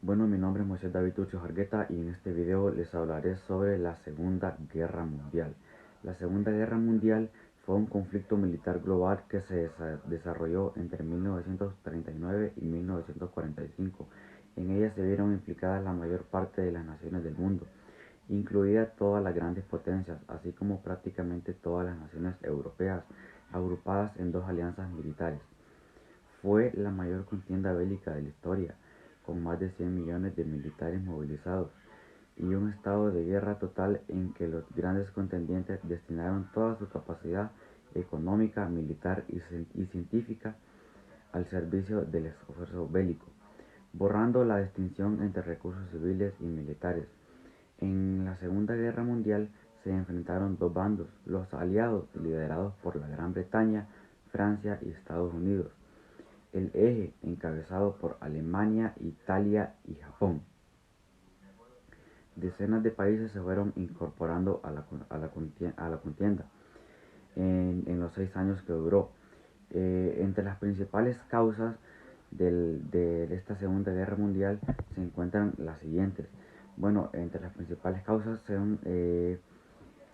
Bueno, mi nombre es Moisés David Turcio Jargueta y en este video les hablaré sobre la Segunda Guerra Mundial. La Segunda Guerra Mundial fue un conflicto militar global que se desarrolló entre 1939 y 1945. En ella se vieron implicadas la mayor parte de las naciones del mundo, incluidas todas las grandes potencias, así como prácticamente todas las naciones europeas, agrupadas en dos alianzas militares. Fue la mayor contienda bélica de la historia, con más de 100 millones de militares movilizados y un estado de guerra total en que los grandes contendientes destinaron toda su capacidad económica, militar y científica al servicio del esfuerzo bélico, borrando la distinción entre recursos civiles y militares. En la Segunda Guerra Mundial se enfrentaron dos bandos: los aliados, liderados por la Gran Bretaña, Francia y Estados Unidos; el eje, encabezado por Alemania, Italia y Japón. Decenas de países se fueron incorporando a la contienda en los 6 años que duró. Entre las principales causas de esta Segunda Guerra Mundial se encuentran las siguientes. Bueno, entre las principales causas son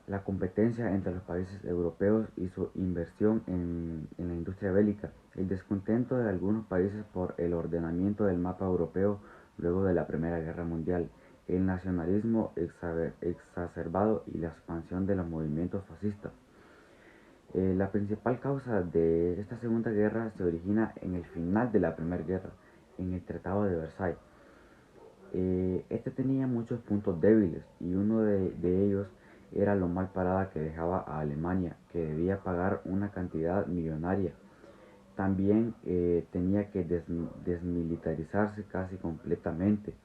la competencia entre los países europeos y su inversión en la industria bélica, el descontento de algunos países por el ordenamiento del mapa europeo luego de la Primera Guerra Mundial, el nacionalismo exacerbado y la expansión de los movimientos fascistas. La principal causa de esta Segunda Guerra se origina en el final de la Primera Guerra, en el Tratado de Versalles. Este tenía muchos puntos débiles y uno de ellos era lo mal parada que dejaba a Alemania, que debía pagar una cantidad millonaria. También tenía que desmilitarizarse casi completamente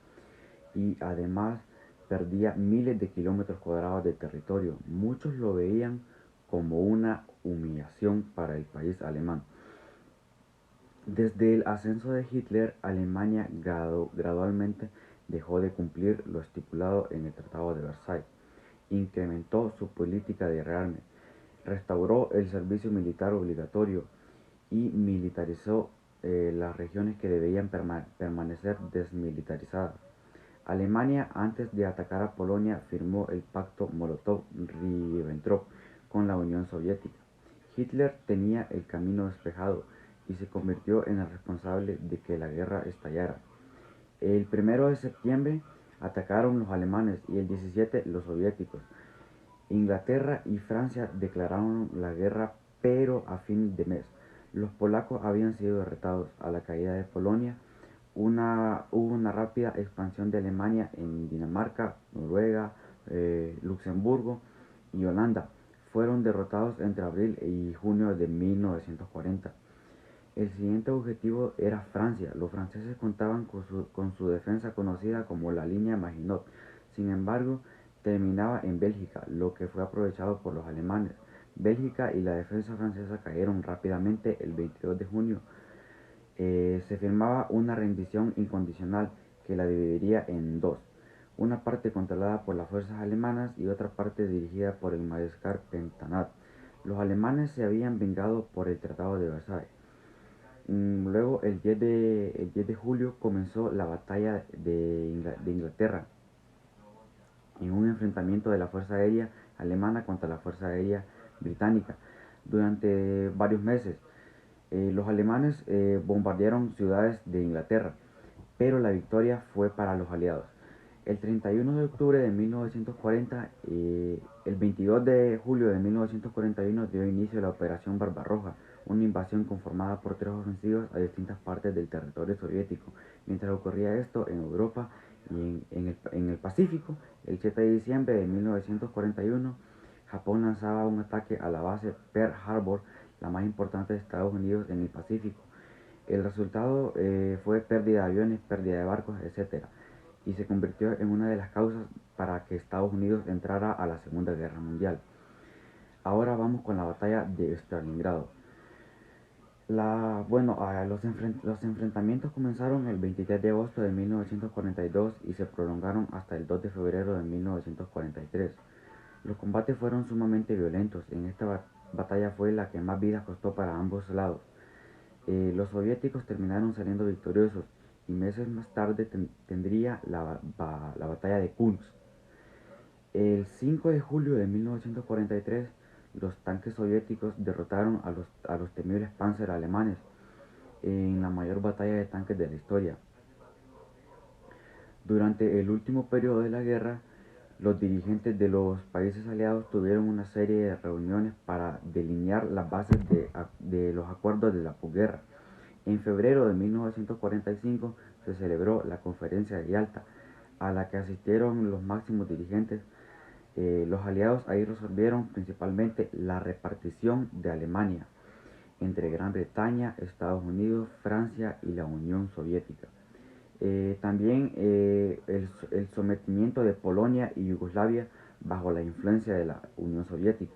y además perdía miles de kilómetros cuadrados de territorio. Muchos lo veían como una humillación para el país alemán. Desde el ascenso de Hitler, Alemania gradualmente dejó de cumplir lo estipulado en el Tratado de Versalles, incrementó su política de rearme, restauró el servicio militar obligatorio y militarizó las regiones que debían permanecer desmilitarizadas. Alemania, antes de atacar a Polonia, firmó el pacto Molotov-Ribbentrop con la Unión Soviética. Hitler tenía el camino despejado y se convirtió en el responsable de que la guerra estallara. El 1 de septiembre atacaron los alemanes y el 17 los soviéticos. Inglaterra y Francia declararon la guerra, pero a fin de mes. Los polacos habían sido derrotados. A la caída de Polonia, hubo una rápida expansión de Alemania en Dinamarca, Noruega, Luxemburgo y Holanda. Fueron derrotados entre abril y junio de 1940. El siguiente objetivo era Francia. Los franceses contaban con su defensa conocida como la línea Maginot. Sin embargo, terminaba en Bélgica, lo que fue aprovechado por los alemanes. Bélgica y la defensa francesa cayeron rápidamente el 22 de junio. Se firmaba una rendición incondicional que la dividiría en dos: una parte controlada por las fuerzas alemanas y otra parte dirigida por el mariscal Pentanat. Los alemanes se habían vengado por el Tratado de Versalles. Luego, el 10 de julio, comenzó la batalla de Inglaterra, en un enfrentamiento de la Fuerza Aérea Alemana contra la Fuerza Aérea Británica. Durante varios meses, los alemanes bombardearon ciudades de Inglaterra, pero la victoria fue para los aliados. El 31 de octubre de 1940, el 22 de julio de 1941 dio inicio a la Operación Barbarroja, una invasión conformada por 3 ofensivas a distintas partes del territorio soviético. Mientras ocurría esto en Europa y en el Pacífico, el 7 de diciembre de 1941, Japón lanzaba un ataque a la base Pearl Harbor, la más importante de Estados Unidos en el Pacífico. El resultado fue pérdida de aviones, pérdida de barcos, etc., y se convirtió en una de las causas para que Estados Unidos entrara a la Segunda Guerra Mundial. Ahora vamos con la batalla de Stalingrado. Los enfrentamientos comenzaron el 23 de agosto de 1942 y se prolongaron hasta el 2 de febrero de 1943. Los combates fueron sumamente violentos. En esta batalla fue la que más vidas costó para ambos lados. Los soviéticos terminaron saliendo victoriosos y meses más tarde tendría la batalla de Kursk. El 5 de julio de 1943, los tanques soviéticos derrotaron a los temibles Panzer alemanes en la mayor batalla de tanques de la historia. Durante el último periodo de la guerra, los dirigentes de los países aliados tuvieron una serie de reuniones para delinear las bases de los acuerdos de la posguerra. En febrero de 1945 se celebró la Conferencia de Yalta, a la que asistieron los máximos dirigentes. Los aliados ahí resolvieron principalmente la repartición de Alemania entre Gran Bretaña, Estados Unidos, Francia y la Unión Soviética. También el sometimiento de Polonia y Yugoslavia bajo la influencia de la Unión Soviética.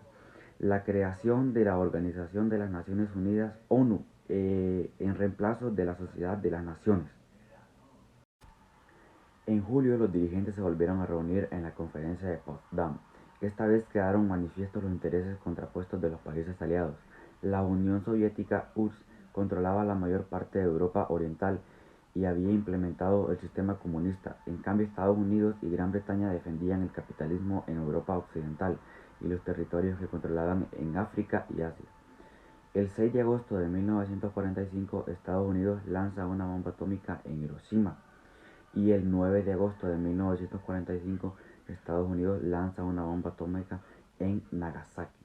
La creación de la Organización de las Naciones Unidas, ONU, en reemplazo de la Sociedad de las Naciones. En julio los dirigentes se volvieron a reunir en la conferencia de Potsdam. Esta vez quedaron manifiestos los intereses contrapuestos de los países aliados. La Unión Soviética URSS controlaba la mayor parte de Europa Oriental y había implementado el sistema comunista. En cambio, Estados Unidos y Gran Bretaña defendían el capitalismo en Europa Occidental y los territorios que controlaban en África y Asia. El 6 de agosto de 1945, Estados Unidos lanza una bomba atómica en Hiroshima y el 9 de agosto de 1945 Estados Unidos lanza una bomba atómica en Nagasaki.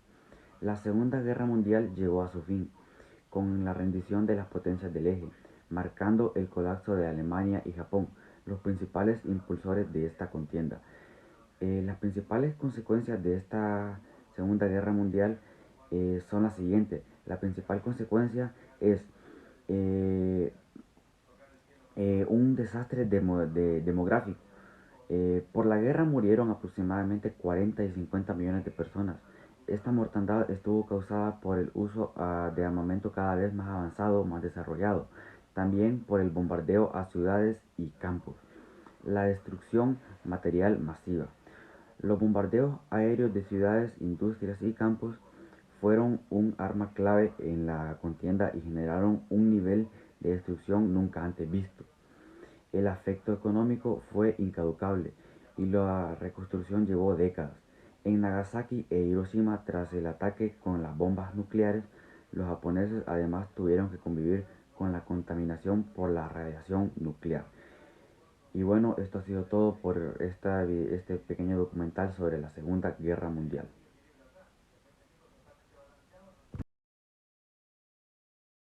La Segunda Guerra Mundial llegó a su fin con la rendición de las potencias del eje, marcando el colapso de Alemania y Japón, los principales impulsores de esta contienda. Las principales consecuencias de esta Segunda Guerra Mundial son las siguientes. La principal consecuencia es eh, un desastre demográfico. Por la guerra murieron aproximadamente 40 y 50 millones de personas. Esta mortandad estuvo causada por el uso de armamento cada vez más avanzado, más desarrollado, también por el bombardeo a ciudades y campos, la destrucción material masiva. Los bombardeos aéreos de ciudades, industrias y campos fueron un arma clave en la contienda y generaron un nivel de destrucción nunca antes visto. El efecto económico fue incalculable y la reconstrucción llevó décadas. En Nagasaki e Hiroshima, tras el ataque con las bombas nucleares, los japoneses además tuvieron que convivir con la contaminación por la radiación nuclear. Y bueno, esto ha sido todo por este pequeño documental sobre la Segunda Guerra Mundial.